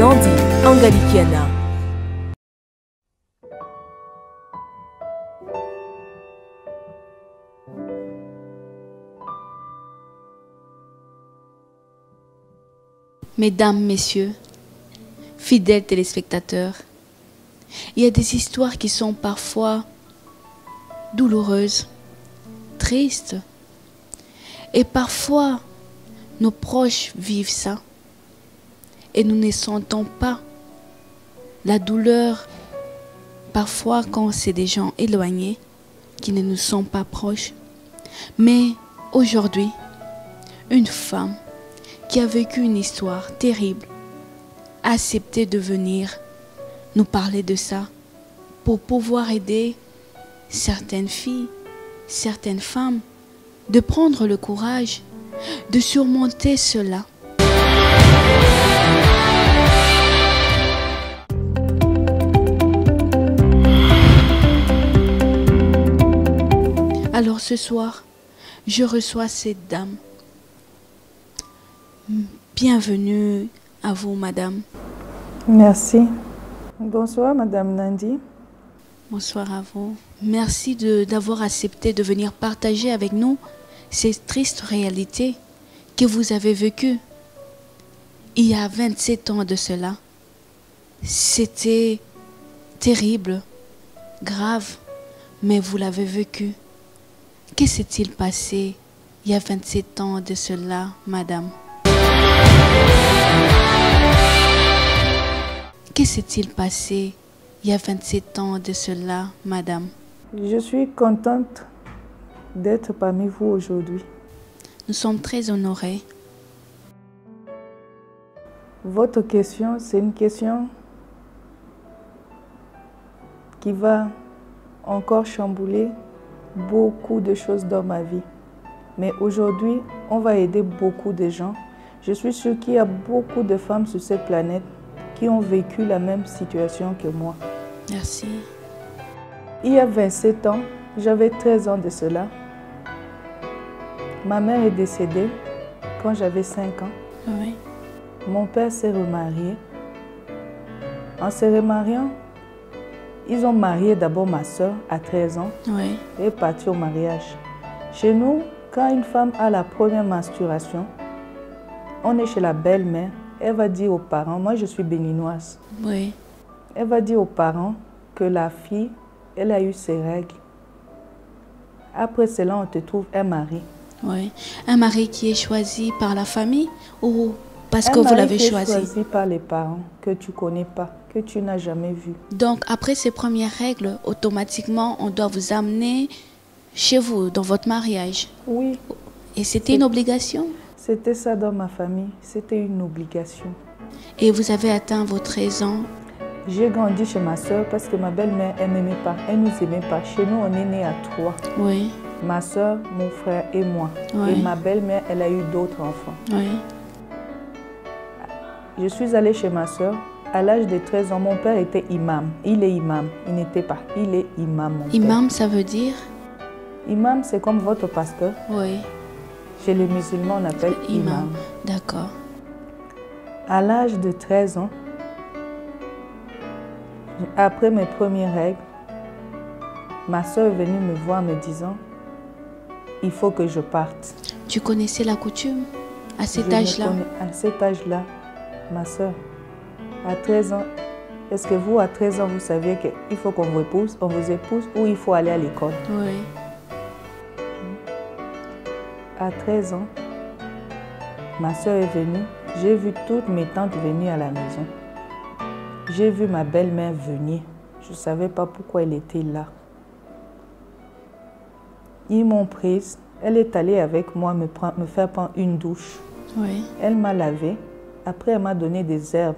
Nandi, Angalikiana. Mesdames, Messieurs, fidèles téléspectateurs, il y a des histoires qui sont parfois douloureuses, tristes, et parfois nos proches vivent ça et nous ne sentons pas la douleur parfois quand c'est des gens éloignés qui ne nous sont pas proches. Mais aujourd'hui, une femme qui a vécu une histoire terrible a accepté de venir nous parler de ça pour pouvoir aider certaines filles, certaines femmes de prendre le courage de surmonter cela. Alors ce soir, je reçois cette dame. Bienvenue à vous, madame. Merci. Bonsoir, madame Nandi. Bonsoir à vous. Merci d'avoir accepté de venir partager avec nous cette triste réalité que vous avez vécue il y a 27 ans de cela. C'était terrible, grave, mais vous l'avez vécu. Que s'est-il passé il y a 27 ans de cela, madame? Que s'est-il passé il y a 27 ans de cela, madame? Je suis contente d'être parmi vous aujourd'hui. Nous sommes très honorés. Votre question, c'est une question qui va encore chambouler beaucoup de choses dans ma vie. Mais aujourd'hui, on va aider beaucoup de gens. Je suis sûre qu'il y a beaucoup de femmes sur cette planète qui ont vécu la même situation que moi. Merci. Il y a 27 ans, j'avais 13 ans de cela. Ma mère est décédée quand j'avais 5 ans. Oui. Mon père s'est remarié. En se remariant, ils ont marié d'abord ma soeur à 13 ans. Oui. Et est partie au mariage. Chez nous, quand une femme a la première menstruation, on est chez la belle-mère. Elle va dire aux parents, moi je suis béninoise. Oui. Elle va dire aux parents que la fille, elle a eu ses règles. Après cela, on te trouve un mari. Oui. Un mari qui est choisi par la famille ou parce que vous l'avez choisi? Choisi par les parents que tu ne connais pas, que tu n'as jamais vu. Donc, après ces premières règles, automatiquement, on doit vous amener chez vous, dans votre mariage? Oui. Et c'était une obligation? C'était ça dans ma famille, c'était une obligation. Et vous avez atteint vos 13 ans? J'ai grandi chez ma soeur parce que ma belle-mère, elle ne m'aimait pas, elle ne nous aimait pas. Chez nous, on est nés à 3. Oui. Ma soeur, mon frère et moi. Oui. Et ma belle-mère, elle a eu d'autres enfants. Oui. Je suis allée chez ma soeur. À l'âge de 13 ans, mon père était imam. Il est imam. Il n'était pas. Il est imam, mon père. Imam, ça veut dire? Imam, c'est comme votre pasteur. Oui. Chez les musulmans, on appelle imam. D'accord. À l'âge de 13 ans, après mes premières règles, ma soeur est venue me voir me disant « Il faut que je parte ». Tu connaissais la coutume à cet âge-là? À cet âge-là, ma soeur, à 13 ans, est-ce que vous, à 13 ans, vous saviez qu'il faut qu'on vous épouse ou il faut aller à l'école? Oui. À 13 ans, ma soeur est venue. J'ai vu toutes mes tantes venir à la maison. J'ai vu ma belle-mère venir. Je ne savais pas pourquoi elle était là. Ils m'ont prise. Elle est allée avec moi me faire prendre une douche. Oui. Elle m'a lavée. Après, elle m'a donné des herbes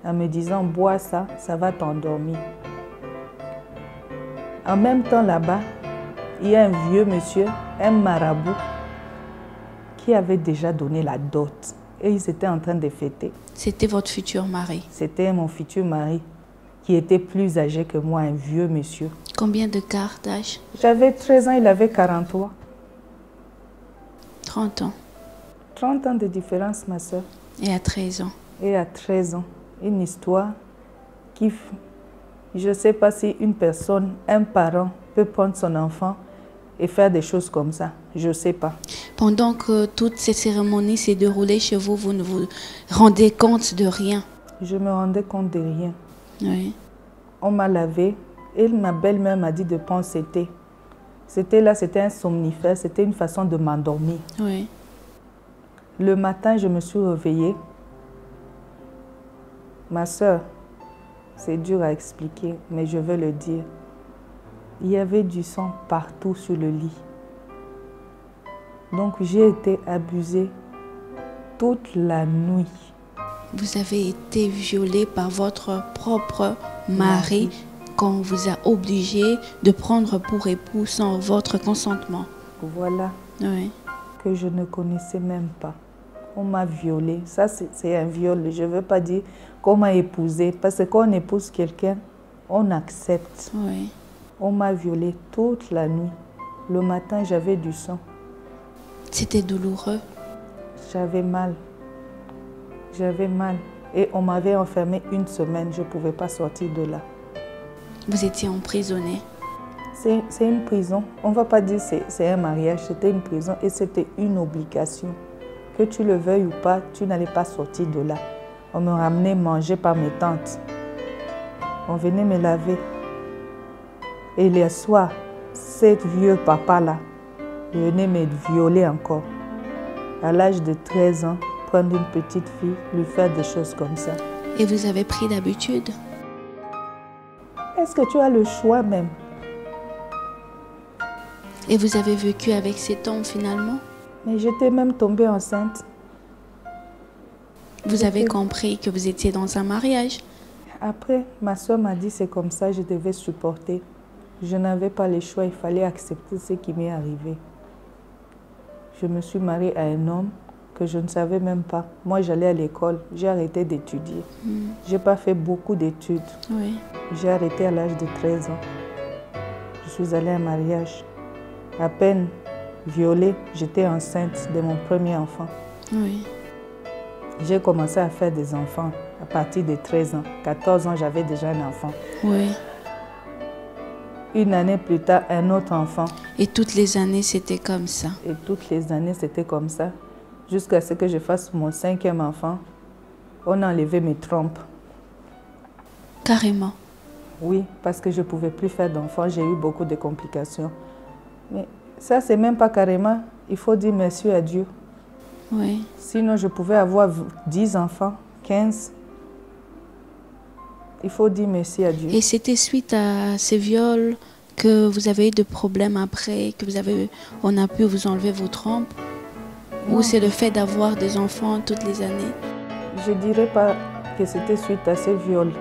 en me disant « Bois ça, ça va t'endormir ». En même temps, là-bas, il y a un vieux monsieur, un marabout, qui avait déjà donné la dot. Et ils étaient en train de fêter. C'était votre futur mari? C'était mon futur mari, qui était plus âgé que moi, un vieux monsieur. Combien de quart d'âge? J'avais 13 ans, il avait 43. 30 ans. 30 ans de différence, ma soeur. Et à 13 ans? Et à 13 ans. une histoire qui... Je ne sais pas si une personne, un parent peut prendre son enfant et faire des choses comme ça. Je ne sais pas. Pendant que toute cette cérémonie s'est déroulée chez vous, vous ne vous rendez compte de rien? Je me rendais compte de rien. Oui. On m'a lavé et ma belle-mère m'a dit de prendre ce thé. Ce thé-là, c'était un somnifère, c'était une façon de m'endormir. Oui. Le matin, je me suis réveillée. Ma soeur, c'est dur à expliquer, mais je vais le dire. Il y avait du sang partout sur le lit. Donc j'ai été abusée toute la nuit. Vous avez été violée par votre propre mari quand on vous a obligé de prendre pour époux sans votre consentement. Voilà. Oui. Que je ne connaissais même pas. On m'a violée. Ça, c'est un viol. Je ne veux pas dire qu'on m'a épousée. Parce que quand on épouse quelqu'un, on accepte. Oui. On m'a violée toute la nuit. Le matin, j'avais du sang. C'était douloureux? J'avais mal. J'avais mal. Et on m'avait enfermée 1 semaine. Je ne pouvais pas sortir de là. Vous étiez emprisonnée? C'est une prison. On ne va pas dire que c'est un mariage. C'était une prison et c'était une obligation. Que tu le veuilles ou pas, tu n'allais pas sortir de là. On me ramenait manger par mes tantes. On venait me laver. Et les soirs, ce vieux papa-là venait me violer encore. À l'âge de 13 ans, prendre une petite fille, lui faire des choses comme ça. Et vous avez pris l'habitude? Est-ce que tu as le choix même? Et vous avez vécu avec cet homme finalement? Mais j'étais même tombée enceinte. Vous avez compris que vous étiez dans un mariage? Après, ma soeur m'a dit c'est comme ça, je devais supporter. Je n'avais pas le choix, il fallait accepter ce qui m'est arrivé. Je me suis mariée à un homme que je ne savais même pas. Moi, j'allais à l'école, j'ai arrêté d'étudier. Je n'ai pas fait beaucoup d'études. Oui. J'ai arrêté à l'âge de 13 ans. Je suis allée à un mariage. À peine violée, j'étais enceinte de mon premier enfant. Oui. J'ai commencé à faire des enfants à partir de 13 ans. 14 ans, j'avais déjà un enfant. Oui. 1 année plus tard, un autre enfant. Et toutes les années, c'était comme ça? Et toutes les années, c'était comme ça. Jusqu'à ce que je fasse mon 5e enfant, on a enlevé mes trompes. Carrément? Oui, parce que je ne pouvais plus faire d'enfants. J'ai eu beaucoup de complications. Mais ça, c'est même pas carrément. Il faut dire merci à Dieu. Oui. Sinon, je pouvais avoir 10 enfants, 15. Il faut dire merci à Dieu. Et c'était suite à ces viols que vous avez eu de problèmes après, que on a pu vous enlever vos trompes? Non. Ou c'est le fait d'avoir des enfants toutes les années? Je ne dirais pas que c'était suite à ces viols.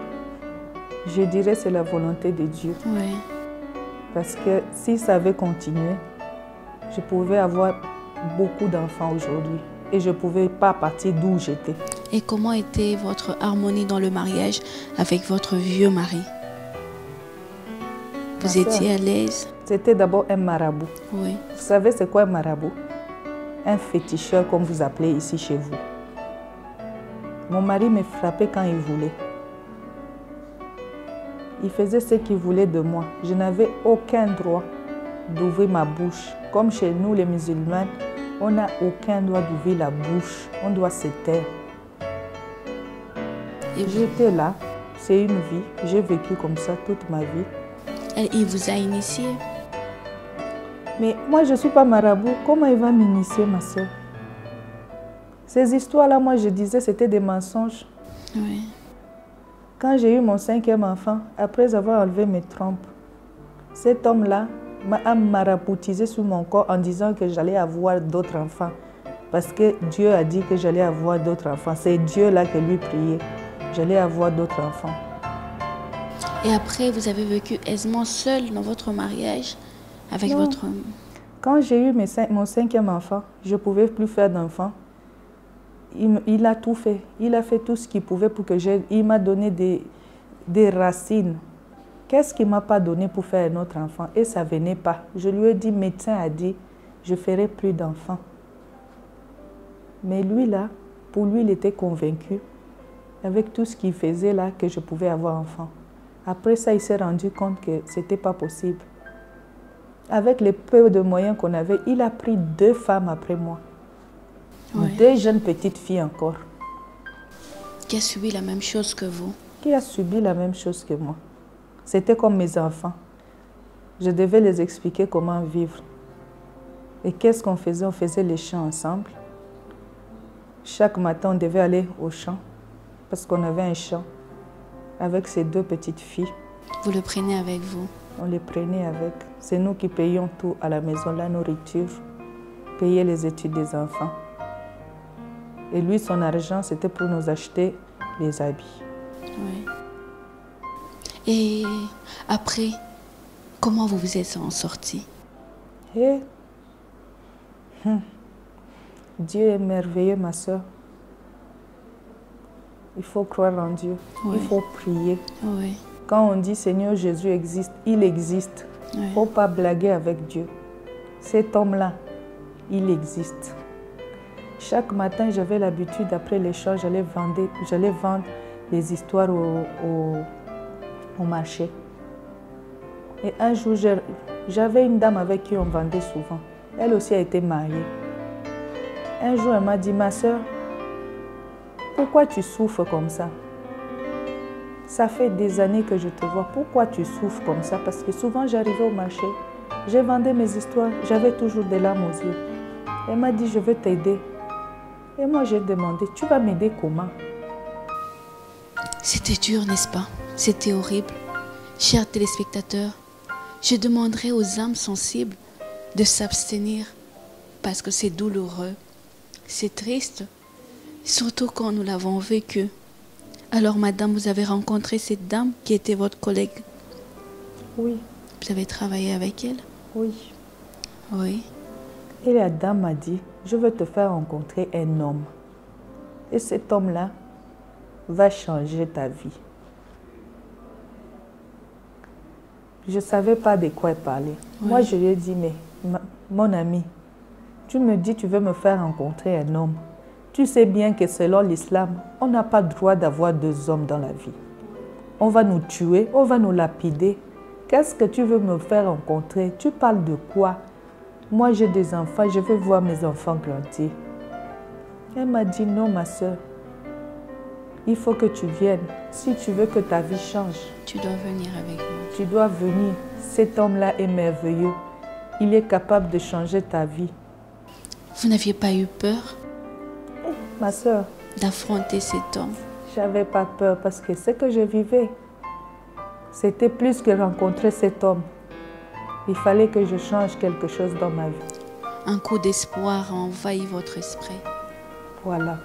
Je dirais que c'est la volonté de Dieu. Oui. Parce que si ça avait continué, je pouvais avoir beaucoup d'enfants aujourd'hui. Et je ne pouvais pas partir d'où j'étais. Et comment était votre harmonie dans le mariage avec votre vieux mari? Vous étiez à l'aise? C'était d'abord un marabout. Oui. Vous savez c'est quoi un marabout? Un féticheur comme vous appelez ici chez vous. Mon mari me frappait quand il voulait. Il faisait ce qu'il voulait de moi. Je n'avais aucun droit d'ouvrir ma bouche. Comme chez nous les musulmans, on n'a aucun droit d'ouvrir la bouche. On doit se taire. Et j'étais là. C'est une vie. J'ai vécu comme ça toute ma vie. Et il vous a initié? Mais moi, je ne suis pas marabout. Comment il va m'initier, ma soeur? Ces histoires-là, moi, je disais c'était des mensonges. Oui. Quand j'ai eu mon 5e enfant, après avoir enlevé mes trompes, cet homme-là m'a maraboutisé sur mon corps en disant que j'allais avoir d'autres enfants. Parce que Dieu a dit que j'allais avoir d'autres enfants. C'est Dieu-là qui lui priait. J'allais avoir d'autres enfants. Et après, vous avez vécu aisément seul dans votre mariage avec Non. votre... Quand j'ai eu mon 5e enfant, je ne pouvais plus faire d'enfants. Il a tout fait. Il a fait tout ce qu'il pouvait pour que j'aie. Il m'a donné des racines. Qu'est-ce qu'il ne m'a pas donné pour faire un autre enfant? Et ça ne venait pas. Je lui ai dit, le médecin a dit, je ne ferai plus d'enfants. Mais lui, là, pour lui, il était convaincu avec tout ce qu'il faisait là, que je pouvais avoir enfant. Après ça, il s'est rendu compte que ce n'était pas possible. Avec les peu de moyens qu'on avait, il a pris 2 femmes après moi. Ouais. 2 jeunes petites filles encore. Qui a subi la même chose que vous. Qui a subi la même chose que moi. C'était comme mes enfants. Je devais les expliquer comment vivre. Et qu'est-ce qu'on faisait? On faisait les champs ensemble. Chaque matin, on devait aller au champ parce qu'on avait un champ avec ces 2 petites filles. Vous le prenez avec vous? On les prenait avec. C'est nous qui payions tout à la maison, la nourriture, payer les études des enfants. Et lui, son argent, c'était pour nous acheter les habits. Oui. Et après, comment vous vous êtes en sortis? Et Dieu est merveilleux, ma soeur. Il faut croire en Dieu. Oui. Il faut prier. Oui. Quand on dit Seigneur Jésus existe, il existe. Il ne faut pas blaguer avec Dieu. Cet homme-là, il existe. Chaque matin, j'avais l'habitude, après les champs, j'allais vendre les histoires au marché. Et un jour, j'avais une dame avec qui on vendait souvent. Elle aussi a été mariée. Un jour, elle m'a dit, ma soeur, pourquoi tu souffres comme ça? Ça fait des années que je te vois. Pourquoi tu souffres comme ça? Parce que souvent, j'arrivais au marché, je vendais mes histoires, j'avais toujours des larmes aux yeux. Elle m'a dit, je veux t'aider. Et moi, j'ai demandé, tu vas m'aider comment? C'était dur, n'est-ce pas? C'était horrible. Chers téléspectateurs, je demanderai aux âmes sensibles de s'abstenir parce que c'est douloureux, c'est triste, surtout quand nous l'avons vécu. Alors, madame, vous avez rencontré cette dame qui était votre collègue? Oui. Vous avez travaillé avec elle? Oui. Oui. Et la dame m'a dit, je veux te faire rencontrer un homme. Et cet homme-là va changer ta vie. Je ne savais pas de quoi elle parlait. Oui. Moi, je lui ai dit, mais mon ami, tu me dis tu veux me faire rencontrer un homme. Tu sais bien que selon l'islam, on n'a pas le droit d'avoir 2 hommes dans la vie. On va nous tuer, on va nous lapider. Qu'est-ce que tu veux me faire rencontrer? Tu parles de quoi? Moi, j'ai des enfants, je veux voir mes enfants grandir. Elle m'a dit, non, ma soeur, il faut que tu viennes. Si tu veux que ta vie change, tu dois venir avec moi. Tu dois venir. Cet homme-là est merveilleux. Il est capable de changer ta vie. Vous n'aviez pas eu peur? Ma soeur, d'affronter cet homme? J'avais pas peur parce que ce que je vivais, c'était plus que rencontrer cet homme. Il fallait que je change quelque chose dans ma vie. Un coup d'espoir a envahi votre esprit. Voilà.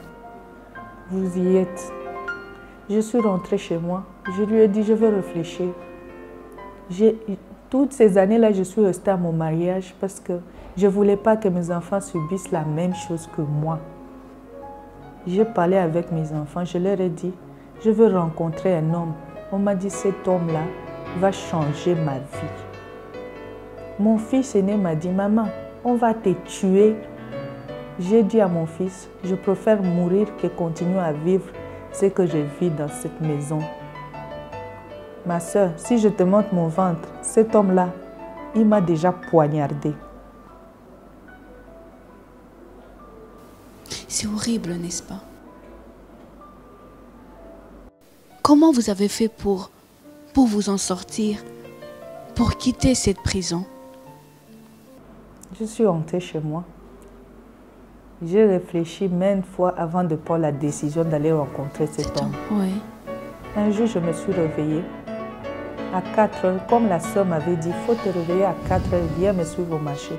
Vous y êtes. Je suis rentrée chez moi. Je lui ai dit, je veux réfléchir. Toutes ces années-là, je suis restée à mon mariage parce que je ne voulais pas que mes enfants subissent la même chose que moi. J'ai parlé avec mes enfants, je leur ai dit, je veux rencontrer un homme. On m'a dit, cet homme-là va changer ma vie. Mon fils aîné m'a dit, maman, on va te tuer. J'ai dit à mon fils, je préfère mourir que continuer à vivre ce que je vis dans cette maison. Ma soeur, si je te montre mon ventre, cet homme-là, il m'a déjà poignardé. C'est horrible, n'est-ce pas? Comment vous avez fait pour vous en sortir, pour quitter cette prison? Je suis rentrée chez moi. J'ai réfléchi maintes fois avant de prendre la décision d'aller rencontrer cet homme. Oui. Un jour, je me suis réveillée. À 4 heures, comme la sœur m'avait dit, il faut te réveiller à 4 heures, viens me suivre au marché.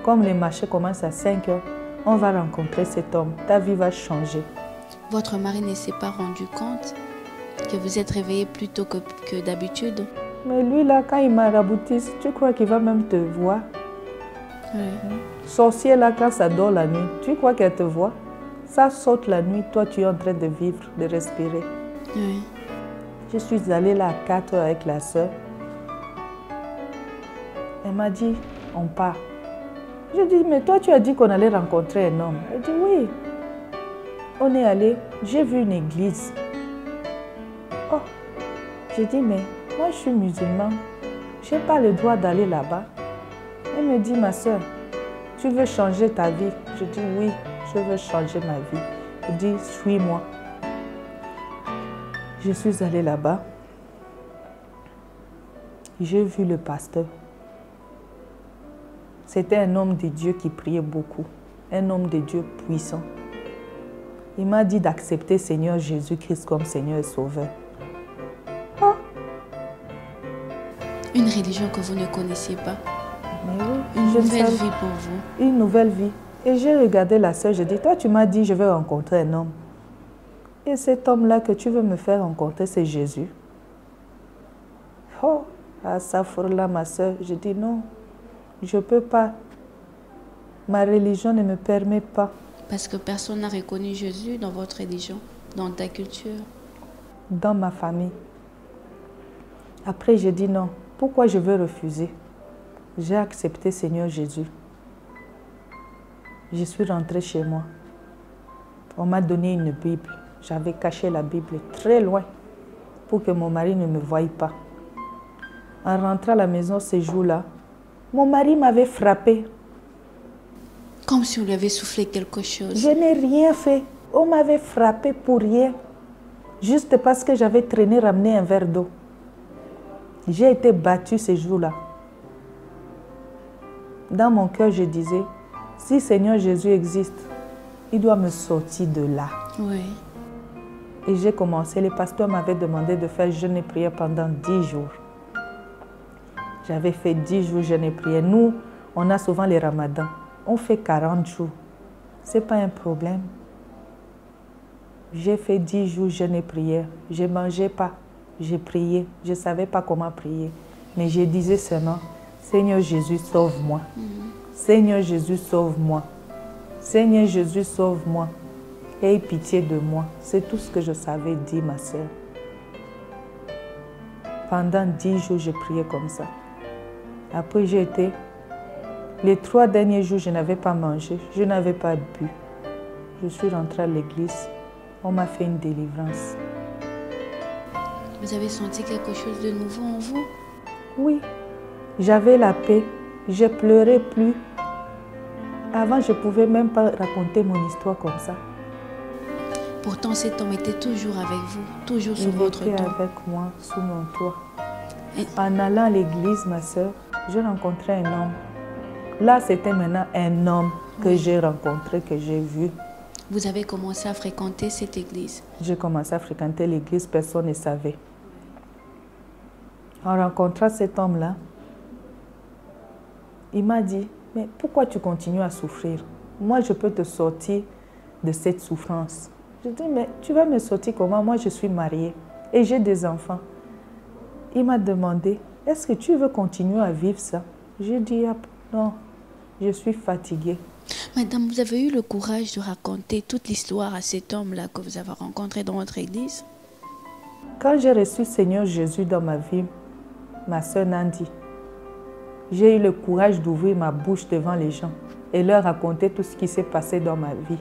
Comme les marchés commencent à 5 heures, on va rencontrer cet homme. Ta vie va changer. Votre mari ne s'est pas rendu compte que vous êtes réveillée plus tôt que d'habitude? Mais lui, là, quand il m'a rabouté, tu crois qu'il va même te voir? Oui. Sorcier, là, quand ça dort la nuit, tu crois qu'elle te voit? Ça saute la nuit, toi, tu es en train de vivre, de respirer. Oui. Je suis allée là à 4 heures avec la sœur. Elle m'a dit, on part. Je dis, mais toi, tu as dit qu'on allait rencontrer un homme. Elle dit, oui. On est allé, j'ai vu une église. Oh, j'ai dit, mais moi je suis musulman, je n'ai pas le droit d'aller là-bas. Elle me dit, ma soeur, tu veux changer ta vie? Je dis, oui, je veux changer ma vie. Elle dit, suis-moi. Je suis allée là-bas. J'ai vu le pasteur. C'était un homme de Dieu qui priait beaucoup, un homme de Dieu puissant. Il m'a dit d'accepter Seigneur Jésus-Christ comme Seigneur et Sauveur. Oh. Une religion que vous ne connaissiez pas. Mais oui, Une nouvelle vie pour vous. Une nouvelle vie. Et j'ai regardé la sœur, j'ai dit, toi tu m'as dit je vais rencontrer un homme. Et cet homme-là que tu veux me faire rencontrer, c'est Jésus. Oh, à ça là ma sœur, j'ai dit non, je ne peux pas. Ma religion ne me permet pas. Parce que personne n'a reconnu Jésus dans votre religion, dans ta culture. Dans ma famille. Après, j'ai dit non. Pourquoi je veux refuser? J'ai accepté Seigneur Jésus. Je suis rentrée chez moi. On m'a donné une Bible. J'avais caché la Bible très loin pour que mon mari ne me voie pas. En rentrant à la maison ce jour-là, mon mari m'avait frappée. Comme si on lui avait soufflé quelque chose. Je n'ai rien fait. On m'avait frappée pour rien. Juste parce que j'avais traîné, ramené un verre d'eau. J'ai été battue ce jour-là. Dans mon cœur, je disais, si Seigneur Jésus existe, il doit me sortir de là. Oui. Et j'ai commencé, le pasteur m'avait demandé de faire jeûne et prière pendant 10 jours. J'avais fait 10 jours jeûne et prière. Nous, on a souvent les ramadans. On fait 40 jours. Ce n'est pas un problème. J'ai fait 10 jours jeûne et prière. Je ne mangeais pas. J'ai prié. Je ne savais pas comment prier. Mais je disais seulement, Seigneur Jésus, sauve-moi. Seigneur Jésus, sauve-moi. Seigneur Jésus, sauve-moi. Aie pitié de moi. C'est tout ce que je savais dire, ma soeur. Pendant 10 jours, je priais comme ça. Après, j'ai été... Les 3 derniers jours, je n'avais pas mangé. Je n'avais pas bu. Je suis rentrée à l'église. On m'a fait une délivrance. Vous avez senti quelque chose de nouveau en vous? Oui. J'avais la paix. Je pleurais plus. Avant, je ne pouvais même pas raconter mon histoire comme ça. Pourtant, cet homme était toujours avec vous, toujours sous Il votre était toit. avec moi, sous mon toit. En allant à l'église, ma soeur, j'ai rencontré un homme. Là, c'était maintenant un homme que j'ai rencontré, que j'ai vu. Vous avez commencé à fréquenter cette église. J'ai commencé à fréquenter l'église, personne ne savait. En rencontrant cet homme-là, il m'a dit, mais pourquoi tu continues à souffrir? Moi, je peux te sortir de cette souffrance. Je dis, mais tu vas me sortir comment? Moi, je suis mariée et j'ai des enfants. Il m'a demandé, est-ce que tu veux continuer à vivre ça? J'ai dit, non, je suis fatiguée. Madame, vous avez eu le courage de raconter toute l'histoire à cet homme-là que vous avez rencontré dans votre église? Quand j'ai reçu Seigneur Jésus dans ma vie, ma soeur Nandi, j'ai eu le courage d'ouvrir ma bouche devant les gens et leur raconter tout ce qui s'est passé dans ma vie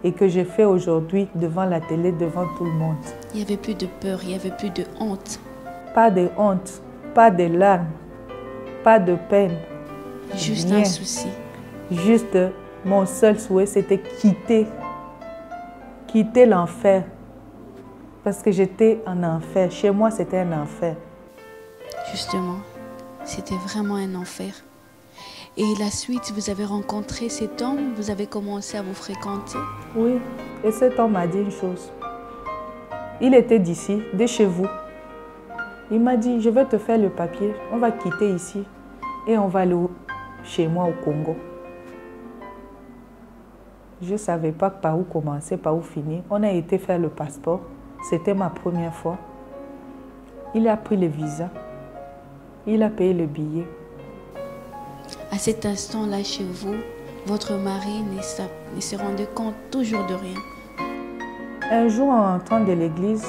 et que j'ai fait aujourd'hui devant la télé, devant tout le monde. Il n'y avait plus de peur, il n'y avait plus de honte. Pas de honte, pas de larmes, pas de peine. Juste rien. un souci. Juste mon seul souhait, c'était quitter l'enfer. Parce que j'étais en enfer. Chez moi, c'était un enfer. Justement, c'était vraiment un enfer. Et la suite, vous avez rencontré cet homme, vous avez commencé à vous fréquenter. Oui, et cet homme m'a dit une chose. Il était d'ici, de chez vous. Il m'a dit, je vais te faire le papier, on va quitter ici et on va aller chez moi au Congo. Je ne savais pas par où commencer, par où finir. On a été faire le passeport. C'était ma première fois. Il a pris le visa. Il a payé le billet. À cet instant-là, chez vous, votre mari ne se rendait compte toujours de rien. Un jour, en rentrant de l'église,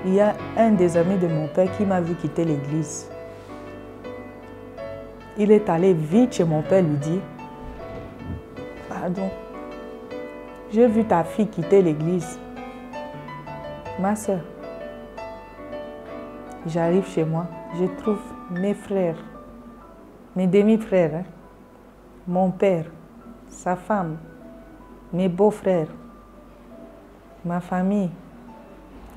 il y a un des amis de mon père qui m'a vu quitter l'église. Il est allé vite chez mon père lui dire, « Pardon, j'ai vu ta fille quitter l'église. » Ma soeur, J'arrive chez moi, je trouve mes frères, mes demi-frères, hein, mon père, sa femme, mes beaux-frères, ma famille.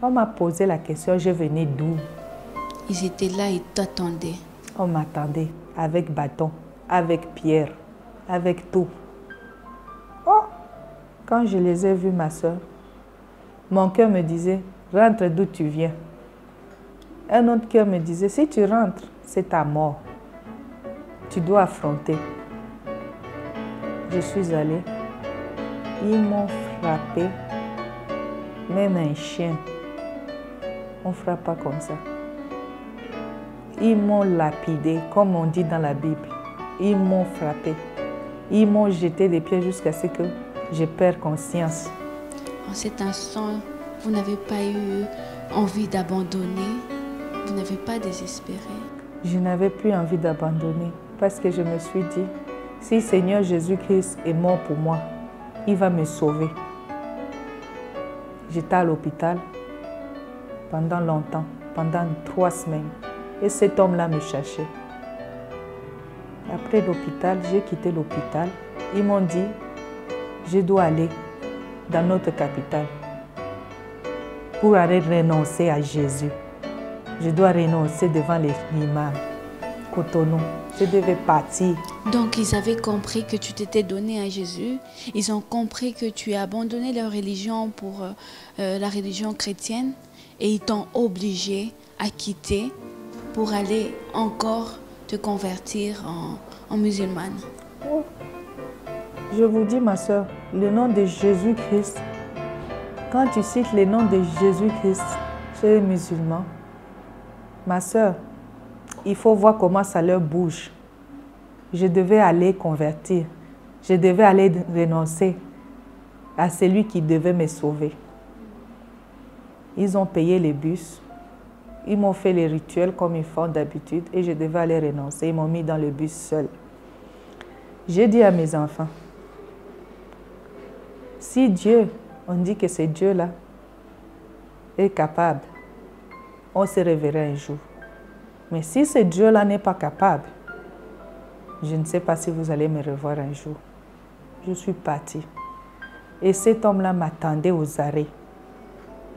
On m'a posé la question, je venais d'où? Ils étaient là, ils t'attendaient. On m'attendait avec bâton, avec pierre, avec tout. Oh! Quand je les ai vus, ma soeur, mon cœur me disait, rentre d'où tu viens. Un autre cœur me disait, si tu rentres, c'est ta mort. Tu dois affronter. Je suis allée. Ils m'ont frappé. Même un chien. On ne frappe pas comme ça. Ils m'ont lapidé, comme on dit dans la Bible. Ils m'ont frappé. Ils m'ont jeté des pieds jusqu'à ce que je perde conscience. En cet instant, vous n'avez pas eu envie d'abandonner, vous n'avez pas désespéré. Je n'avais plus envie d'abandonner parce que je me suis dit, si Seigneur Jésus-Christ est mort pour moi, il va me sauver. J'étais à l'hôpital pendant longtemps, pendant 3 semaines. Et cet homme-là me cherchait. Après l'hôpital, j'ai quitté l'hôpital. Ils m'ont dit, je dois aller dans notre capitale pour aller renoncer à Jésus. Je dois renoncer devant les imams, Cotonou. Je devais partir. Donc ils avaient compris que tu t'étais donné à Jésus. Ils ont compris que tu as abandonné leur religion pour la religion chrétienne. Et ils t'ont obligé à quitter pour aller encore te convertir en musulmane. Je vous dis, ma soeur, le nom de Jésus-Christ, quand tu cites le nom de Jésus-Christ chez les musulmans, ma soeur, il faut voir comment ça leur bouge. Je devais aller convertir. Je devais aller renoncer à celui qui devait me sauver. Ils ont payé les bus. Ils m'ont fait les rituels comme ils font d'habitude et je devais aller renoncer. Ils m'ont mis dans le bus seul. J'ai dit à mes enfants, si Dieu, on dit que c'est Dieu là, est capable, on se réveillera un jour. Mais si ce Dieu-là n'est pas capable, je ne sais pas si vous allez me revoir un jour. Je suis partie. Et cet homme-là m'attendait aux arrêts.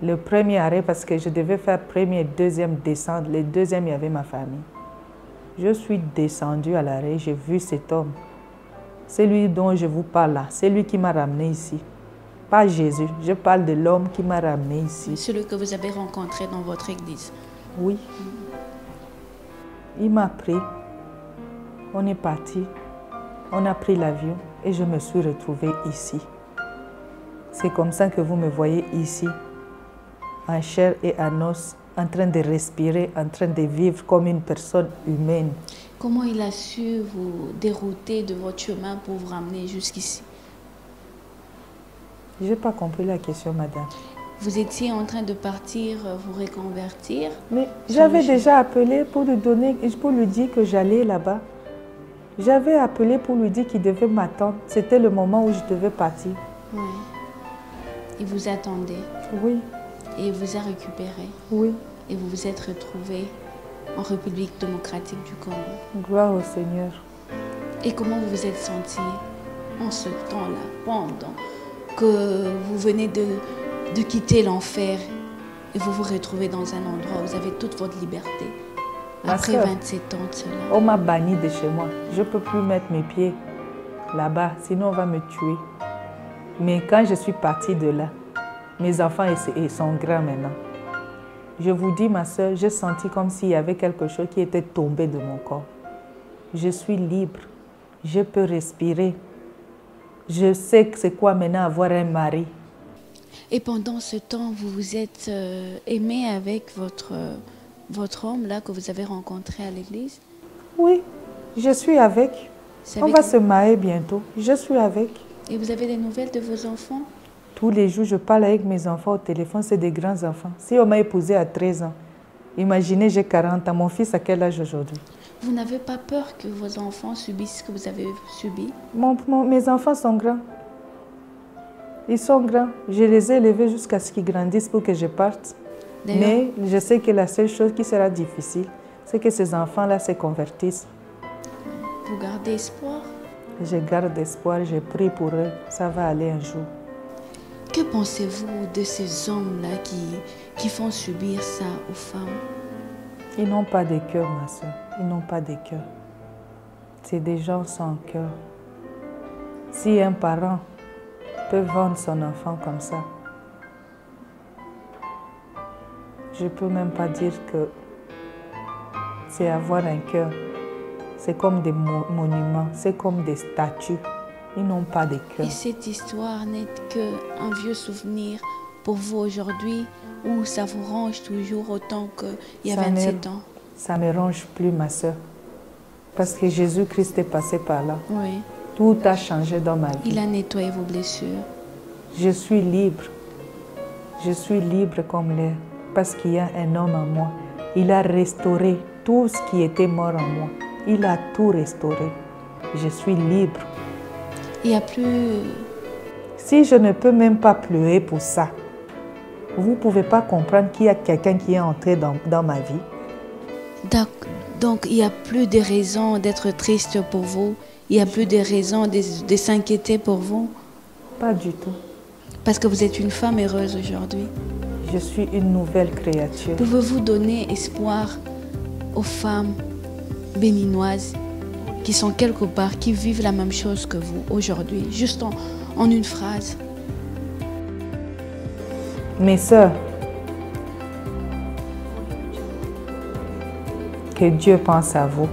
Le premier arrêt, parce que je devais faire premier et deuxième descendre. Le deuxième, il y avait ma famille. Je suis descendue à l'arrêt, j'ai vu cet homme. C'est lui dont je vous parle là. C'est lui qui m'a ramené ici. Pas Jésus, je parle de l'homme qui m'a ramené ici. Celui que vous avez rencontré dans votre église. Oui. Il m'a pris. On est parti. On a pris l'avion et je me suis retrouvée ici. C'est comme ça que vous me voyez ici, en chair et en os, en train de respirer, en train de vivre comme une personne humaine. Comment il a su vous dérouter de votre chemin pour vous ramener jusqu'ici? Je n'ai pas compris la question, madame. Vous étiez en train de partir, vous reconvertir? Mais j'avais déjà appelé pour lui dire que j'allais là-bas. J'avais appelé pour lui dire qu'il devait m'attendre. C'était le moment où je devais partir. Oui. Il vous attendait? Oui. Et il vous a récupéré? Oui. Et vous vous êtes retrouvé en République démocratique du Congo? Gloire au Seigneur. Et comment vous vous êtes senti en ce temps-là, pendant que vous venez de quitter l'enfer et vous vous retrouvez dans un endroit où vous avez toute votre liberté? Après 27 ans de cela. On m'a banni de chez moi. Je ne peux plus mettre mes pieds là-bas, sinon on va me tuer. Mais quand je suis partie de là, mes enfants ils sont grands maintenant. Je vous dis, ma soeur, j'ai senti comme s'il y avait quelque chose qui était tombé de mon corps. Je suis libre. Je peux respirer. Je sais que c'est quoi maintenant avoir un mari. Et pendant ce temps, vous vous êtes aimé avec votre homme là que vous avez rencontré à l'église? Oui, je suis avec. On va se marier bientôt. Je suis avec. Et vous avez des nouvelles de vos enfants? Tous les jours, je parle avec mes enfants au téléphone. C'est des grands enfants. Si on m'a épousée à 13 ans, imaginez, j'ai 40 ans. Mon fils a quel âge aujourd'hui? Vous n'avez pas peur que vos enfants subissent ce que vous avez subi? Mes enfants sont grands. Ils sont grands. Je les ai élevés jusqu'à ce qu'ils grandissent pour que je parte. Mais je sais que la seule chose qui sera difficile, c'est que ces enfants-là se convertissent. Vous gardez espoir? Je garde espoir, je prie pour eux, ça va aller un jour. Que pensez-vous de ces hommes-là qui font subir ça aux femmes? Ils n'ont pas de cœur, ma soeur. Ils n'ont pas de cœur. C'est des gens sans cœur. Si un parent peut vendre son enfant comme ça, je ne peux même pas dire que c'est avoir un cœur. C'est comme des monuments, c'est comme des statues. Ils n'ont pas de cœur. Et cette histoire n'est qu'un vieux souvenir pour vous aujourd'hui, ou ça vous range toujours autant qu'il y a 27 ans? Ça ne me range plus, ma soeur. Parce que Jésus-Christ est passé par là. Oui. Tout a changé dans ma vie. Il a nettoyé vos blessures. Je suis libre. Je suis libre comme l'air. Parce qu'il y a un homme en moi. Il a restauré tout ce qui était mort en moi. Il a tout restauré. Je suis libre. Il n'y a plus... Si je ne peux même pas pleurer pour ça, vous ne pouvez pas comprendre qu'il y a quelqu'un qui est entré dans ma vie. Donc, il n'y a plus de raisons d'être triste pour vous? Il n'y a plus de raisons de s'inquiéter pour vous? Pas du tout. Parce que vous êtes une femme heureuse aujourd'hui. Je suis une nouvelle créature. Pouvez-vous donner espoir aux femmes béninoises qui sont quelque part, qui vivent la même chose que vous aujourd'hui, juste en une phrase? Mes sœurs, que Dieu pense à vous.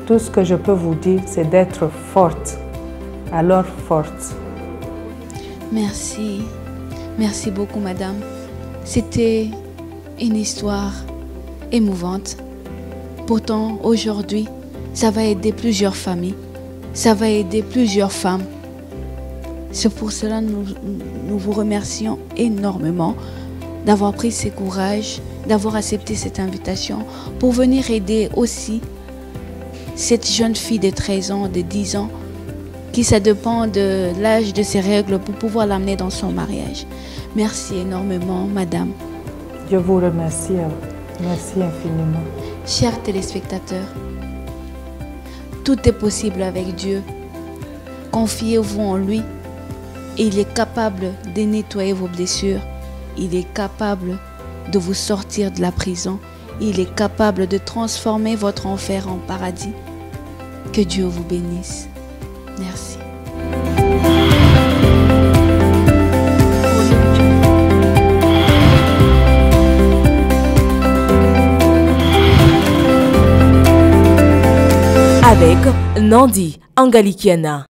Tout ce que je peux vous dire, c'est d'être forte, alors forte. Merci. Merci beaucoup, madame. C'était une histoire émouvante. Pourtant, aujourd'hui, ça va aider plusieurs familles. Ça va aider plusieurs femmes. C'est pour cela que nous vous remercions énormément d'avoir pris ce courage, d'avoir accepté cette invitation pour venir aider aussi cette jeune fille de 13 ans, de 10 ans, qui ça dépend de l'âge de ses règles pour pouvoir l'amener dans son mariage. Merci énormément, madame. Je vous remercie. Merci infiniment. Chers téléspectateurs, tout est possible avec Dieu. Confiez-vous en lui. Et il est capable de nettoyer vos blessures. Il est capable de vous sortir de la prison. Il est capable de transformer votre enfer en paradis. Que Dieu vous bénisse. Merci. Avec Nandi Angalikiana.